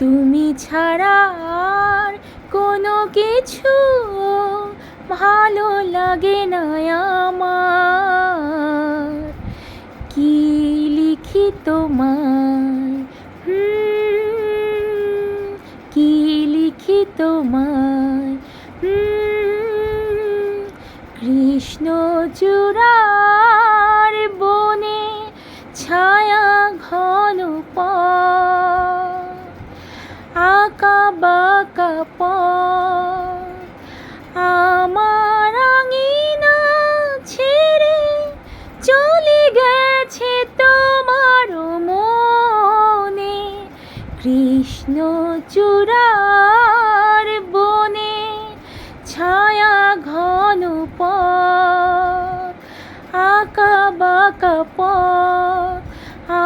তুমি ছাড়া আর কোনো কিছু ভালো লাগে না আমার। কি লিখি তোমায়, কি লিখি তোমায়, কৃষ্ণচূড়ার বনে ছায়া ঘন পথ, আঁকা বাঁকা পথ, আমার আঙিনা ছেড়ে চলে গেছে তোমার মনে। কৃষ্ণচূড়ার বনে ছায়া ঘন পথ, আঁকা বাঁকা পথ,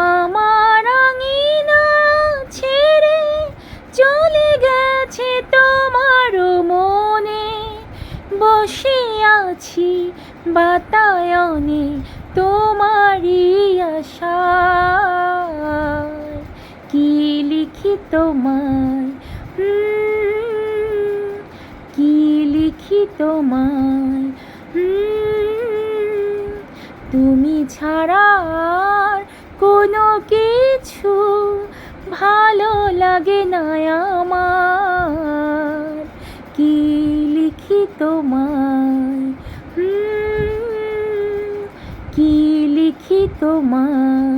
আমার আঙিনা ছেড়ে চলে গেছে তোমার মনে। বসে আছি বাতায়নে তোমারই আশায়। কি লিখি তোমায়, কি লিখি তোমায়, তুমি ছাড়া আর কোনো কিছু ভালো লাগে না আমার। কি লিখি তোমায়, কি লিখি তোমায়।